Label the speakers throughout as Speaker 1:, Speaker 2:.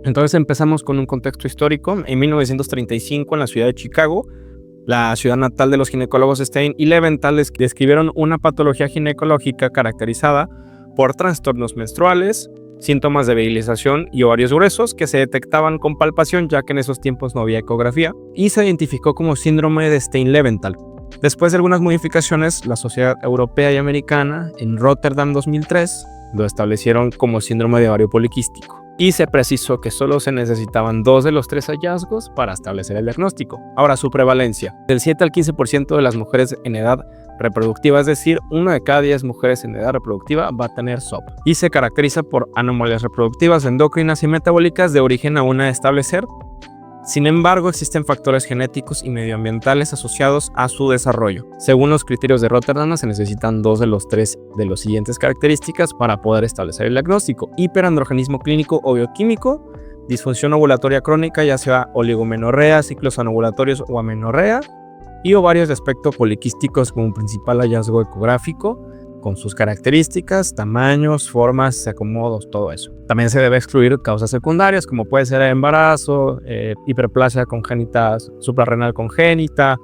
Speaker 1: Entonces empezamos con un contexto histórico. En 1935, en la ciudad de Chicago, la ciudad natal de los ginecólogos Stein y Leventhal describieron una patología ginecológica caracterizada por trastornos menstruales, síntomas de virilización y ovarios gruesos que se detectaban con palpación, ya que en esos tiempos no había ecografía, y se identificó como síndrome de Stein-Leventhal. Después de algunas modificaciones, la Sociedad Europea y Americana en Rotterdam 2003 lo establecieron como síndrome de ovario poliquístico. Y se precisó que solo se necesitaban 2 de los 3 hallazgos para establecer el diagnóstico. Ahora, su prevalencia. Del 7 al 15% de las mujeres en edad reproductiva, es decir, 1 de cada 10 mujeres en edad reproductiva va a tener SOP. Y se caracteriza por anomalías reproductivas, endocrinas y metabólicas de origen aún a establecer. Sin embargo, existen factores genéticos y medioambientales asociados a su desarrollo. Según los criterios de Rotterdam, se necesitan 2 de los 3 de las siguientes características para poder establecer el diagnóstico: hiperandrogenismo clínico o bioquímico, disfunción ovulatoria crónica, ya sea oligomenorrea, ciclos anovulatorios o amenorrea, y ovarios de aspecto poliquísticos como principal hallazgo ecográfico, con sus características, tamaños, formas, acomodos, todo eso. También se debe excluir causas secundarias como puede ser embarazo, hiperplasia congénita, suprarrenal congénita,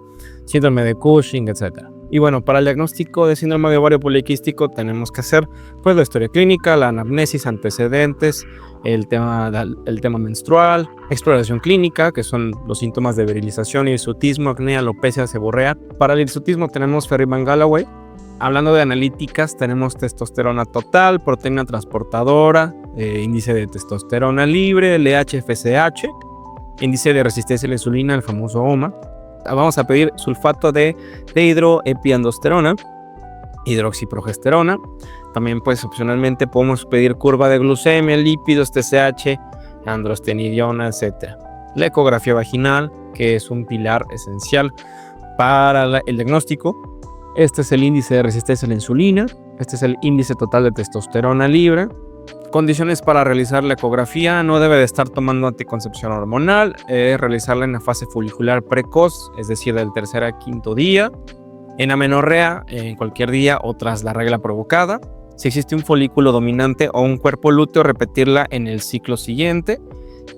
Speaker 1: síndrome de Cushing, etc. Y bueno, para el diagnóstico de síndrome de ovario poliquístico tenemos que hacer pues la historia clínica, la anamnesis, antecedentes, el tema menstrual, exploración clínica, que son los síntomas de virilización, hirsutismo, acné, alopecia, seborrea. Para el hirsutismo tenemos Ferriman-Galloway. Hablando de analíticas, tenemos testosterona total, proteína transportadora, índice de testosterona libre, LH-FSH, índice de resistencia a la insulina, el famoso OMA. Vamos a pedir sulfato de dehidroepiandrosterona, hidroxiprogesterona. También pues opcionalmente podemos pedir curva de glucemia, lípidos, TSH, androstenediona, etc. La ecografía vaginal, que es un pilar esencial para el diagnóstico. Este es el índice de resistencia a la insulina. Este es el índice total de testosterona libre. Condiciones para realizar la ecografía: no debe de estar tomando anticoncepción hormonal, realizarla en la fase folicular precoz, es decir, del 3er a 5.º día, en amenorrea, en cualquier día o tras la regla provocada. Si existe un folículo dominante o un cuerpo lúteo, repetirla en el ciclo siguiente,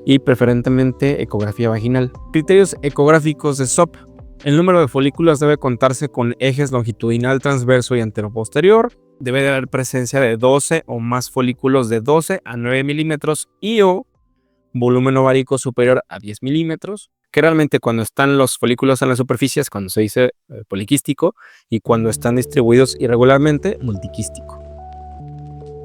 Speaker 1: y preferentemente ecografía vaginal. Criterios ecográficos de SOP: el número de folículos debe contarse con ejes longitudinal, transverso y anteroposterior. Debe de haber presencia de 12 o más folículos de 12 a 9 milímetros y o volumen ovárico superior a 10 milímetros, que realmente cuando están los folículos en la superficie es cuando se dice poliquístico, y cuando están distribuidos irregularmente, multiquístico.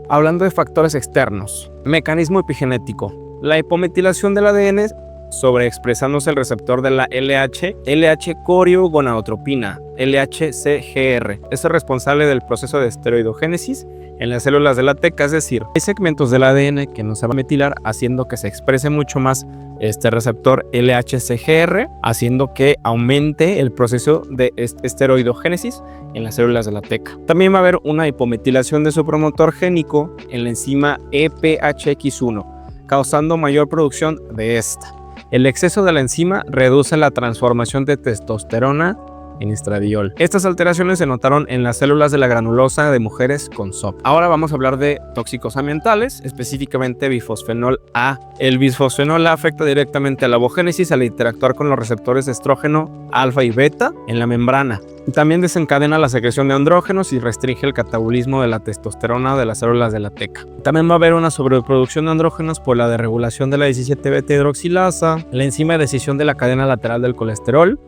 Speaker 1: Hablando de factores externos, mecanismo epigenético: la hipometilación del ADN sobreexpresándose el receptor de la LH-coriogonadotropina, LHCGR. Es el responsable del proceso de esteroidogénesis en las células de la teca, es decir, hay segmentos del ADN que no se van a metilar, haciendo que se exprese mucho más este receptor LHCGR, haciendo que aumente el proceso de esteroidogénesis en las células de la teca. También va a haber una hipometilación de su promotor génico en la enzima EPHX1, causando mayor producción de esta. El exceso de la enzima reduce la transformación de testosterona en estradiol. Estas alteraciones se notaron en las células de la granulosa de mujeres con SOP. Ahora vamos a hablar de tóxicos ambientales, específicamente bifosfenol A. El bisfosfenol A afecta directamente a la ovogénesis al interactuar con los receptores de estrógeno alfa y beta en la membrana. También desencadena la secreción de andrógenos y restringe el catabolismo de la testosterona de las células de la teca. También va a haber una sobreproducción de andrógenos por la desregulación de la 17-beta hidroxilasa, la enzima de escisión de la cadena lateral del colesterol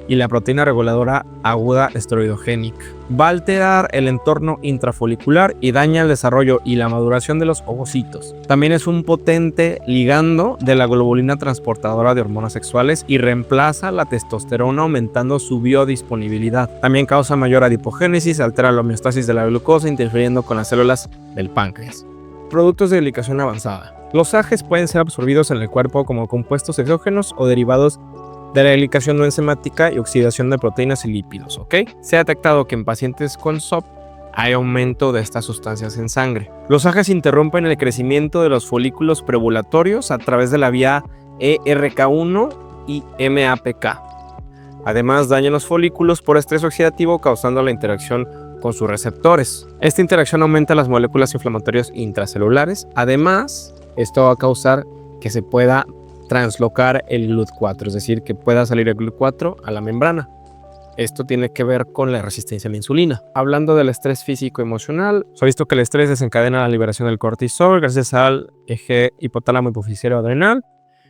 Speaker 1: y la proteína reguladora aguda esteroidogénica. Va a alterar el entorno intrafolicular y daña el desarrollo y la maduración de los ovocitos. También es un potente ligando de la globulina transportadora de hormonas sexuales y reemplaza la testosterona, aumentando su biodisponibilidad. También causa mayor adipogénesis, altera la homeostasis de la glucosa, interfiriendo con las células del páncreas. Productos de glicación avanzada. Los AGEs pueden ser absorbidos en el cuerpo como compuestos exógenos o derivados de la glicación no enzimática y oxidación de proteínas y lípidos, ¿ok? Se ha detectado que en pacientes con SOP hay aumento de estas sustancias en sangre. Los AGEs interrumpen el crecimiento de los folículos preovulatorios a través de la vía ERK1 y MAPK. Además, dañan los folículos por estrés oxidativo, causando la interacción con sus receptores. Esta interacción aumenta las moléculas inflamatorias intracelulares. Además, esto va a causar que se pueda translocar el GLUT4, es decir, que pueda salir el GLUT4 a la membrana. Esto tiene que ver con la resistencia a la insulina. Hablando del estrés físico-emocional, se ha visto que el estrés desencadena la liberación del cortisol gracias al eje hipotálamo hipofisiario adrenal.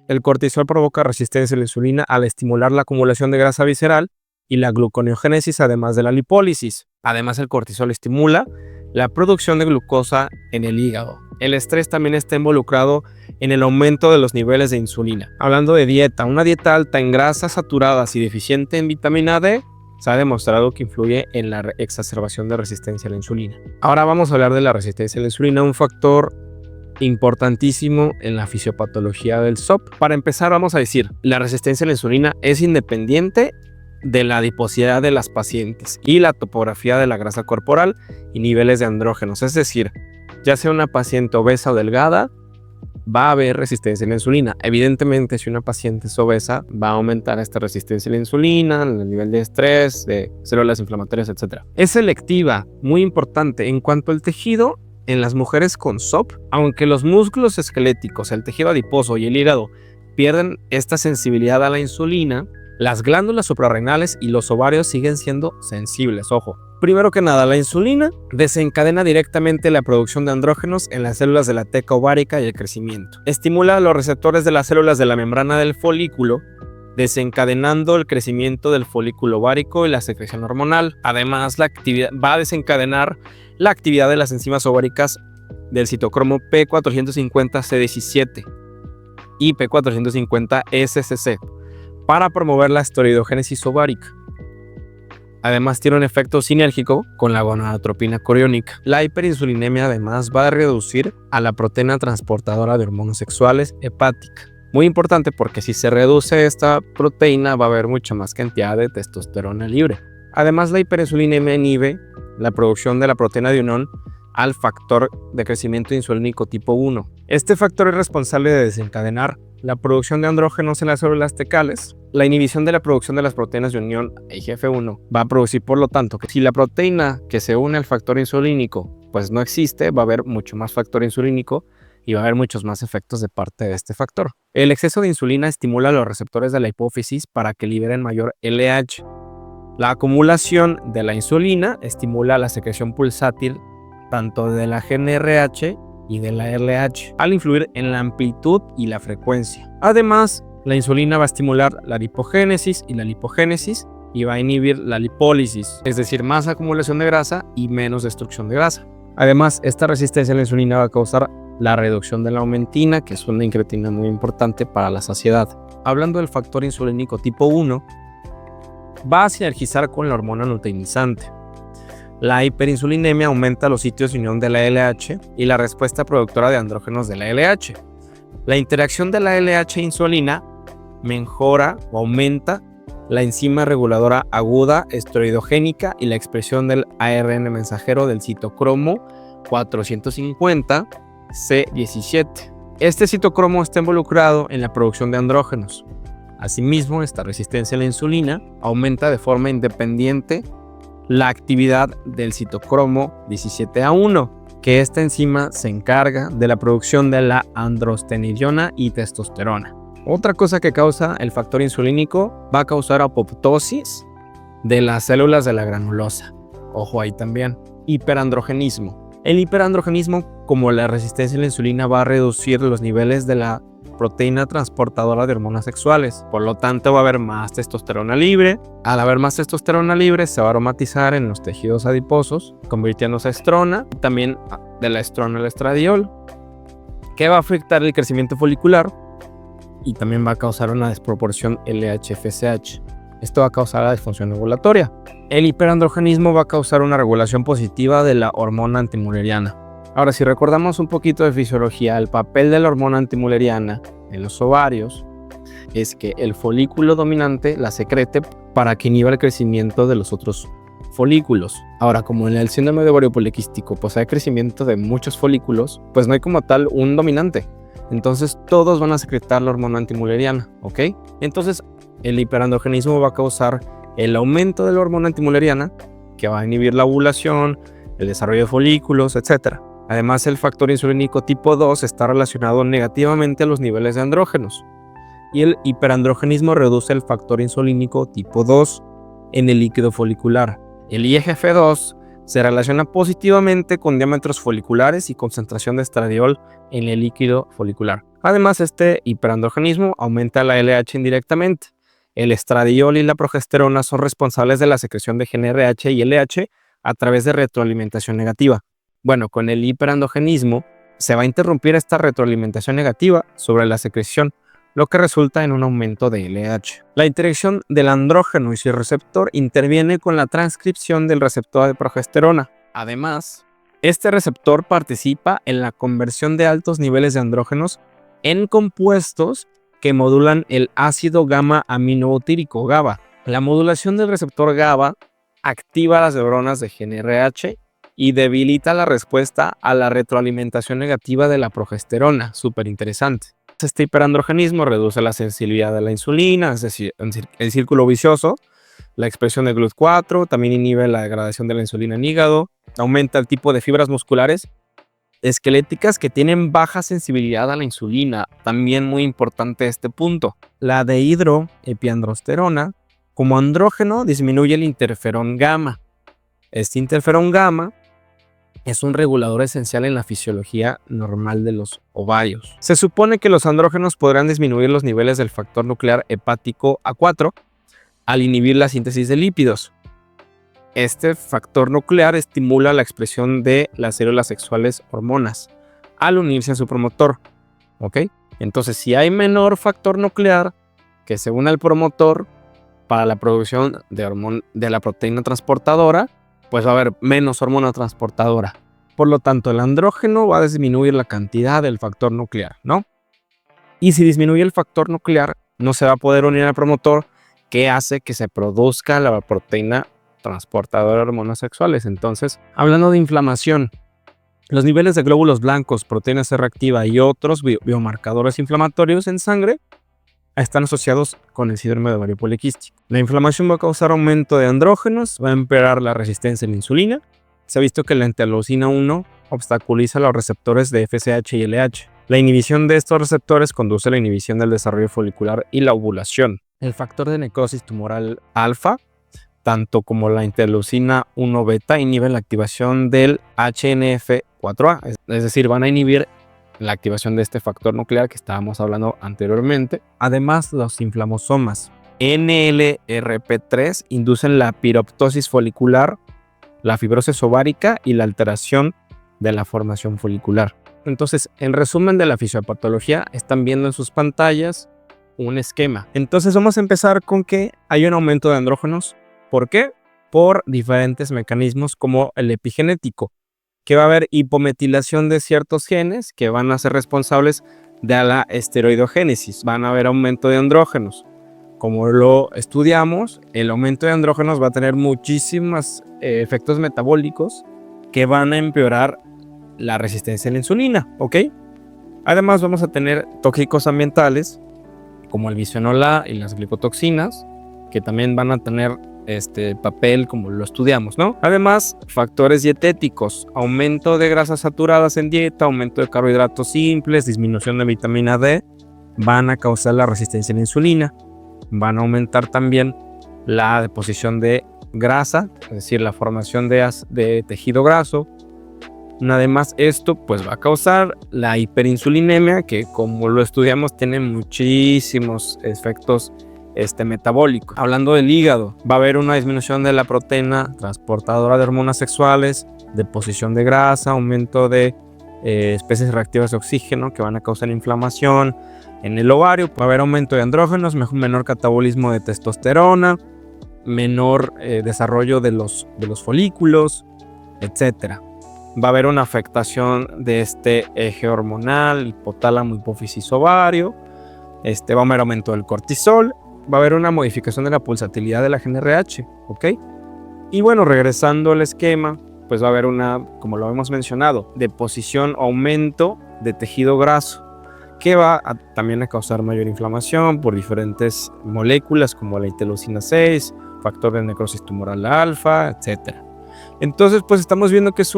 Speaker 1: El cortisol provoca resistencia a la insulina al estimular la acumulación de grasa visceral y la gluconeogénesis, además de la lipólisis. Además, el cortisol estimula la producción de glucosa en el hígado. El estrés también está involucrado en el aumento de los niveles de insulina. Hablando de dieta, una dieta alta en grasas saturadas y deficiente en vitamina D se ha demostrado que influye en la exacerbación de resistencia a la insulina. Ahora vamos a hablar de la resistencia a la insulina, un factor importantísimo en la fisiopatología del SOP. Para empezar, vamos a decir, la resistencia a la insulina es independiente de la adiposidad de las pacientes y la topografía de la grasa corporal y niveles de andrógenos. Es decir, ya sea una paciente obesa o delgada, va a haber resistencia a la insulina. Evidentemente, si una paciente es obesa, va a aumentar esta resistencia a la insulina, el nivel de estrés, de células inflamatorias, etc. Es selectiva, muy importante. En cuanto al tejido, en las mujeres con SOP, aunque los músculos esqueléticos, el tejido adiposo y el hígado pierden esta sensibilidad a la insulina, las glándulas suprarrenales y los ovarios siguen siendo sensibles, ojo. Primero que nada, la insulina desencadena directamente la producción de andrógenos en las células de la teca ovárica y el crecimiento. Estimula los receptores de las células de la membrana del folículo, desencadenando el crecimiento del folículo ovárico y la secreción hormonal. Además, va a desencadenar la actividad de las enzimas ováricas del citocromo P450C17 y P450SCC para promover la esteroidogénesis ovárica. Además, tiene un efecto sinérgico con la gonadotropina coriónica. La hiperinsulinemia además va a reducir a la proteína transportadora de hormonas sexuales hepática. Muy importante porque si se reduce esta proteína va a haber mucha más cantidad de testosterona libre. Además, la hiperinsulinemia inhibe la producción de la proteína de unión al factor de crecimiento insulínico tipo 1. Este factor es responsable de desencadenar la producción de andrógenos en las células tecales. La inhibición de la producción de las proteínas de unión IGF-1 va a producir, por lo tanto, que si la proteína que se une al factor insulínico pues no existe, va a haber mucho más factor insulínico y va a haber muchos más efectos de parte de este factor. El exceso de insulina estimula los receptores de la hipófisis para que liberen mayor LH. La acumulación de la insulina estimula la secreción pulsátil tanto de la GnRH y de la LH, al influir en la amplitud y la frecuencia. Además, la insulina va a estimular la lipogénesis y la lipogénesis y va a inhibir la lipólisis, es decir, más acumulación de grasa y menos destrucción de grasa. Además, esta resistencia a la insulina va a causar la reducción de la aumentina, que es una incretina muy importante para la saciedad. Hablando del factor insulínico tipo 1, va a sinergizar con la hormona luteinizante. La hiperinsulinemia aumenta los sitios de unión de la LH y la respuesta productora de andrógenos de la LH. La interacción de la LH e insulina mejora o aumenta la enzima reguladora aguda esteroidogénica y la expresión del ARN mensajero del citocromo 450C17. Este citocromo está involucrado en la producción de andrógenos. Asimismo, esta resistencia a la insulina aumenta de forma independiente la actividad del citocromo 17A1, que esta enzima se encarga de la producción de la androstenediona y testosterona. Otra cosa que causa el factor insulínico va a causar apoptosis de las células de la granulosa. Ojo ahí también. Hiperandrogenismo. El hiperandrogenismo, como la resistencia a la insulina, va a reducir los niveles de la proteína transportadora de hormonas sexuales. Por lo tanto, va a haber más testosterona libre. Al haber más testosterona libre, se va a aromatizar en los tejidos adiposos, convirtiéndose a estrona, también de la estrona al estradiol, que va a afectar el crecimiento folicular y también va a causar una desproporción LH-FSH. Esto va a causar la disfunción ovulatoria. El hiperandrogenismo va a causar una regulación positiva de la hormona antimuleriana. Ahora, si recordamos un poquito de fisiología, el papel de la hormona antimuleriana en los ovarios es que el folículo dominante la secrete para que inhiba el crecimiento de los otros folículos. Ahora, como en el síndrome de ovario poliquístico pues hay crecimiento de muchos folículos, pues no hay como tal un dominante. Entonces todos van a secretar la hormona antimuleriana, ¿ok? Entonces el hiperandrogenismo va a causar el aumento de la hormona antimuleriana, que va a inhibir la ovulación, el desarrollo de folículos, etc. Además, el factor insulínico tipo 2 está relacionado negativamente a los niveles de andrógenos, y el hiperandrogenismo reduce el factor insulínico tipo 2 en el líquido folicular. El IGF-2 se relaciona positivamente con diámetros foliculares y concentración de estradiol en el líquido folicular. Además, este hiperandrogenismo aumenta la LH indirectamente. El estradiol y la progesterona son responsables de la secreción de GnRH y LH a través de retroalimentación negativa. Bueno, con el hiperandrogenismo se va a interrumpir esta retroalimentación negativa sobre la secreción, lo que resulta en un aumento de LH. La interacción del andrógeno y su receptor interviene con la transcripción del receptor de progesterona. Además, este receptor participa en la conversión de altos niveles de andrógenos en compuestos que modulan el ácido gamma-aminobutírico GABA. La modulación del receptor GABA activa las neuronas de GnRH y debilita la respuesta a la retroalimentación negativa de la progesterona. Súper interesante. Este hiperandrogenismo reduce la sensibilidad de la insulina, es decir, el círculo vicioso, la expresión de GLUT4, también inhibe la degradación de la insulina en hígado, aumenta el tipo de fibras musculares esqueléticas que tienen baja sensibilidad a la insulina. También muy importante este punto. La dehidroepiandrosterona, como andrógeno, disminuye el interferón gamma. Este interferón gamma es un regulador esencial en la fisiología normal de los ovarios. Se supone que los andrógenos podrán disminuir los niveles del factor nuclear hepático A4 al inhibir la síntesis de lípidos. Este factor nuclear estimula la expresión de las células sexuales hormonas al unirse a su promotor. ¿Ok? Entonces, si hay menor factor nuclear que se une al promotor para la producción de la proteína transportadora, pues va a haber menos hormona transportadora. Por lo tanto, el andrógeno va a disminuir la cantidad del factor nuclear, ¿no? Y si disminuye el factor nuclear, no se va a poder unir al promotor, que hace que se produzca la proteína transportadora de hormonas sexuales. Entonces, hablando de inflamación, los niveles de glóbulos blancos, proteína C reactiva y otros biomarcadores inflamatorios en sangre están asociados con el síndrome de ovario poliquístico. La inflamación va a causar aumento de andrógenos, va a empeorar la resistencia a la insulina. Se ha visto que la interleucina 1 obstaculiza los receptores de FSH y LH. La inhibición de estos receptores conduce a la inhibición del desarrollo folicular y la ovulación. El factor de necrosis tumoral alfa, tanto como la interleucina 1 beta, inhiben la activación del HNF4A, es decir, van a inhibir la activación de este factor nuclear que estábamos hablando anteriormente. Además, los inflamosomas NLRP3 inducen la piroptosis folicular, la fibrosis ovárica y la alteración de la formación folicular. Entonces, en resumen de la fisiopatología, están viendo en sus pantallas un esquema. Entonces, vamos a empezar con que hay un aumento de andrógenos. ¿Por qué? Por diferentes mecanismos como el epigenético, que va a haber hipometilación de ciertos genes que van a ser responsables de la esteroidogénesis. Van a haber aumento de andrógenos. Como lo estudiamos, el aumento de andrógenos va a tener muchísimos efectos metabólicos que van a empeorar la resistencia a la insulina, ¿ok? Además, vamos a tener tóxicos ambientales como el bisfenol A y las glicotoxinas, que también van a tener papel como lo estudiamos, ¿no? Además, factores dietéticos, aumento de grasas saturadas en dieta, aumento de carbohidratos simples, disminución de vitamina D, van a causar la resistencia a la insulina, van a aumentar también la deposición de grasa, es decir, la formación de tejido graso. Además, esto pues va a causar la hiperinsulinemia, que como lo estudiamos tiene muchísimos efectos metabólicos. Hablando del hígado, va a haber una disminución de la proteína transportadora de hormonas sexuales, deposición de grasa, aumento de especies reactivas de oxígeno que van a causar inflamación. En el ovario va a haber aumento de andrógenos, menor catabolismo de testosterona, menor desarrollo de los folículos, etc. Va a haber una afectación de este eje hormonal, hipotálamo, hipófisis, ovario. Va a haber aumento del cortisol. Va a haber una modificación de la pulsatilidad de la GnRH, ¿ok? Y bueno, regresando al esquema, pues va a haber una, como lo hemos mencionado, deposición o aumento de tejido graso, que va también a causar mayor inflamación por diferentes moléculas como la interleucina 6, factor de necrosis tumoral alfa, etc. Entonces, pues estamos viendo que es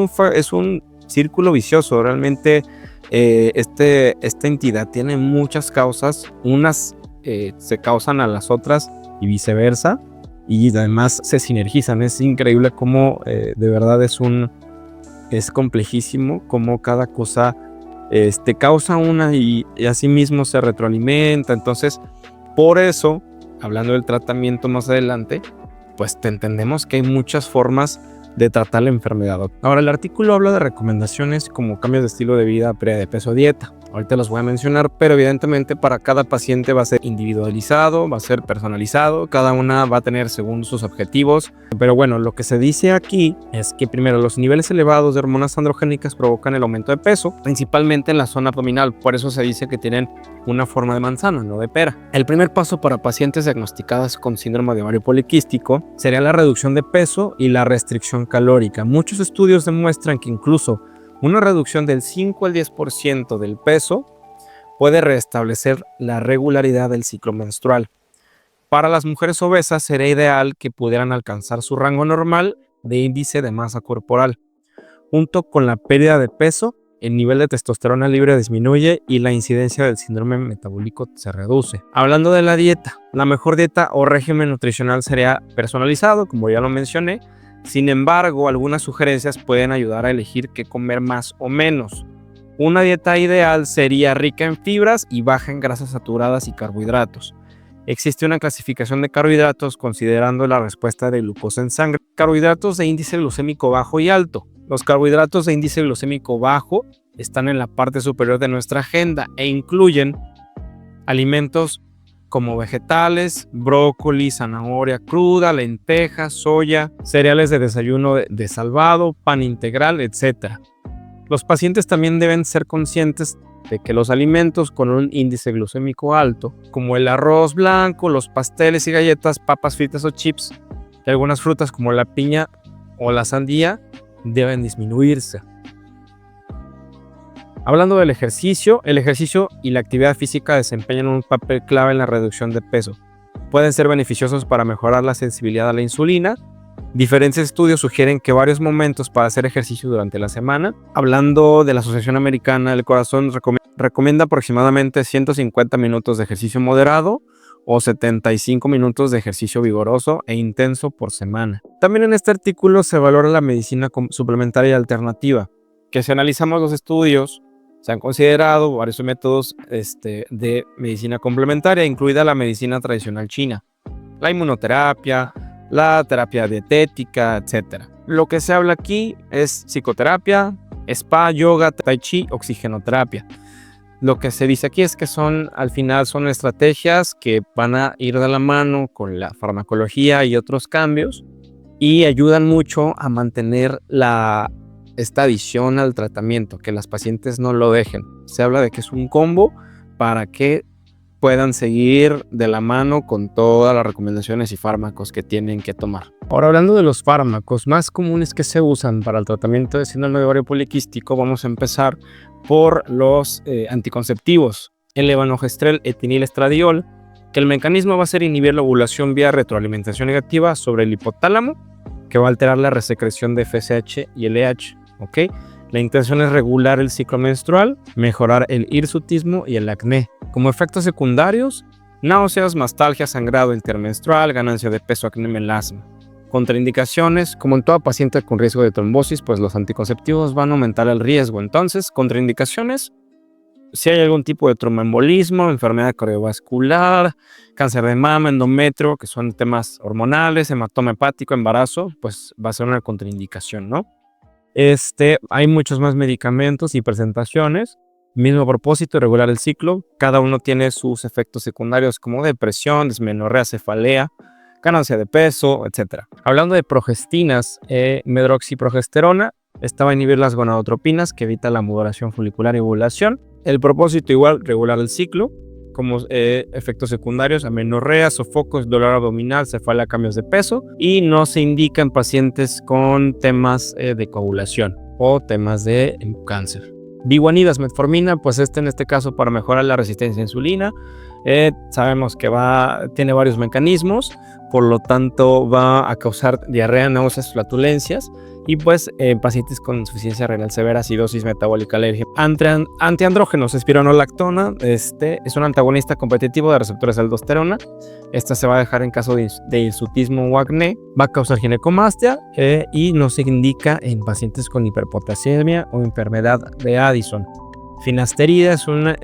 Speaker 1: un círculo vicioso. Realmente esta entidad tiene muchas causas, unas se causan a las otras y viceversa, y además se sinergizan. Es increíble cómo de verdad es complejísimo cómo cada cosa causa una y asimismo se retroalimenta. Entonces, por eso, hablando del tratamiento más adelante, pues entendemos que hay muchas formas de tratar la enfermedad. Ahora, el artículo habla de recomendaciones como cambios de estilo de vida, pérdida de peso, dieta. Ahorita los voy a mencionar, pero evidentemente para cada paciente va a ser individualizado, va a ser personalizado, cada una va a tener según sus objetivos. Pero bueno, lo que se dice aquí es que primero los niveles elevados de hormonas androgénicas provocan el aumento de peso, principalmente en la zona abdominal. Por eso se dice que tienen una forma de manzana, no de pera. El primer paso para pacientes diagnosticadas con síndrome de ovario poliquístico sería la reducción de peso y la restricción calórica. Muchos estudios demuestran que incluso una reducción del 5 al 10% del peso puede restablecer la regularidad del ciclo menstrual. Para las mujeres obesas sería ideal que pudieran alcanzar su rango normal de índice de masa corporal. Junto con la pérdida de peso, el nivel de testosterona libre disminuye y la incidencia del síndrome metabólico se reduce. Hablando de la dieta, la mejor dieta o régimen nutricional sería personalizado, como ya lo mencioné. Sin embargo, algunas sugerencias pueden ayudar a elegir qué comer más o menos. Una dieta ideal sería rica en fibras y baja en grasas saturadas y carbohidratos. Existe una clasificación de carbohidratos considerando la respuesta de glucosa en sangre. Carbohidratos de índice glucémico bajo y alto. Los carbohidratos de índice glucémico bajo están en la parte superior de nuestra agenda e incluyen alimentos como vegetales, brócoli, zanahoria cruda, lentejas, soya, cereales de desayuno de salvado, pan integral, etc. Los pacientes también deben ser conscientes de que los alimentos con un índice glucémico alto, como el arroz blanco, los pasteles y galletas, papas fritas o chips, y algunas frutas como la piña o la sandía, deben disminuirse. Hablando del ejercicio, el ejercicio y la actividad física desempeñan un papel clave en la reducción de peso. Pueden ser beneficiosos para mejorar la sensibilidad a la insulina. Diferentes estudios sugieren que varios momentos para hacer ejercicio durante la semana. Hablando de la Asociación Americana del Corazón, recomienda aproximadamente 150 minutos de ejercicio moderado o 75 minutos de ejercicio vigoroso e intenso por semana. También en este artículo se valora la medicina suplementaria y alternativa, que si analizamos los estudios, se han considerado varios métodos de medicina complementaria, incluida la medicina tradicional china, la inmunoterapia, la terapia dietética, etc. Lo que se habla aquí es psicoterapia, spa, yoga, tai chi, oxigenoterapia. Lo que se dice aquí es que al final son estrategias que van a ir de la mano con la farmacología y otros cambios y ayudan mucho a mantener esta adición al tratamiento, que las pacientes no lo dejen. Se habla de que es un combo para que puedan seguir de la mano con todas las recomendaciones y fármacos que tienen que tomar. Ahora, hablando de los fármacos más comunes que se usan para el tratamiento de síndrome de ovario poliquístico, vamos a empezar por los anticonceptivos. El levonorgestrel etinilestradiol, que el mecanismo va a ser inhibir la ovulación vía retroalimentación negativa sobre el hipotálamo, que va a alterar la resecreción de FSH y LH. ¿Okay? La intención es regular el ciclo menstrual, mejorar el hirsutismo y el acné. Como efectos secundarios, náuseas, mastalgia, sangrado intermenstrual, ganancia de peso, acné, melasma. Contraindicaciones, como en toda paciente con riesgo de trombosis, pues los anticonceptivos van a aumentar el riesgo. Entonces, contraindicaciones, si hay algún tipo de tromboembolismo, enfermedad cardiovascular, cáncer de mama, endometrio, que son temas hormonales, hematoma hepático, embarazo, pues va a ser una contraindicación, ¿no? Hay muchos más medicamentos y presentaciones. Mismo propósito, regular el ciclo. Cada uno tiene sus efectos secundarios como depresión, dismenorrea, cefalea, ganancia de peso, etc. Hablando de progestinas, medroxiprogesterona, esta va a inhibir las gonadotropinas, que evita la modulación folicular y ovulación. El propósito igual, regular el ciclo. Como efectos secundarios, amenorrea, sofocos, dolor abdominal, cefalea, cambios de peso, y no se indica en pacientes con temas de coagulación o temas de cáncer. Biguanidas, metformina, pues en este caso para mejorar la resistencia a insulina. Sabemos que tiene varios mecanismos, por lo tanto va a causar diarrea, náuseas, flatulencias, Y pues en pacientes con insuficiencia renal severa, acidosis metabólica alérgica. Antiandrógenos, espironolactona, es un antagonista competitivo de receptores de aldosterona. Esta se va a dejar en caso de hirsutismo o acné, va a causar ginecomastia y no se indica en pacientes con hiperpotasemia o enfermedad de Addison. Finasterida es un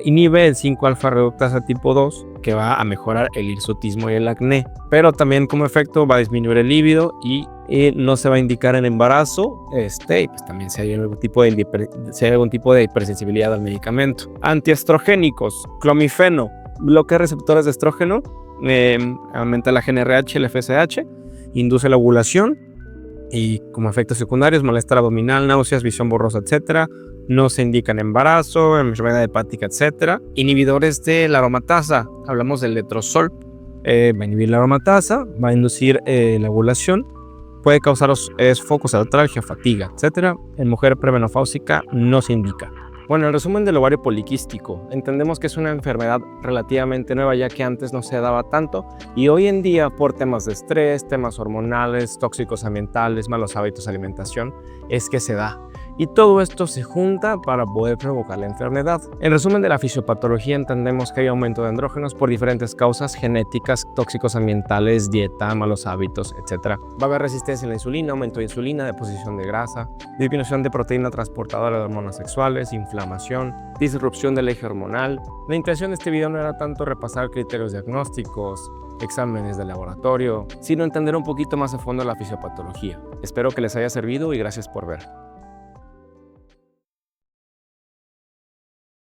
Speaker 1: inhibe el 5-alfa reductasa tipo 2 que va a mejorar el hirsutismo y el acné, pero también como efecto va a disminuir el líbido y no se va a indicar en embarazo, y pues también si hay algún tipo de hipersensibilidad al medicamento. Antiestrogénicos, clomifeno, bloquea receptores de estrógeno, aumenta la GnRH, el FSH, induce la ovulación y como efectos secundarios malestar abdominal, náuseas, visión borrosa, etcétera. No se indica en embarazo, enfermedad hepática, etc. Inhibidores de la aromatasa. Hablamos del letrozol. Va a inhibir la aromatasa, va a inducir la ovulación. Puede causar focos, artralgia, fatiga, etc. En mujer premenopáusica no se indica. Bueno, el resumen del ovario poliquístico. Entendemos que es una enfermedad relativamente nueva, ya que antes no se daba tanto y hoy en día por temas de estrés, temas hormonales, tóxicos ambientales, malos hábitos de alimentación, es que se da. Y todo esto se junta para poder provocar la enfermedad. En resumen de la fisiopatología, entendemos que hay aumento de andrógenos por diferentes causas genéticas, tóxicos ambientales, dieta, malos hábitos, etc. Va a haber resistencia a la insulina, aumento de insulina, deposición de grasa, disminución de proteína transportadora de hormonas sexuales, inflamación, disrupción del eje hormonal. La intención de este video no era tanto repasar criterios diagnósticos, exámenes de laboratorio, sino entender un poquito más a fondo la fisiopatología. Espero que les haya servido y gracias por ver.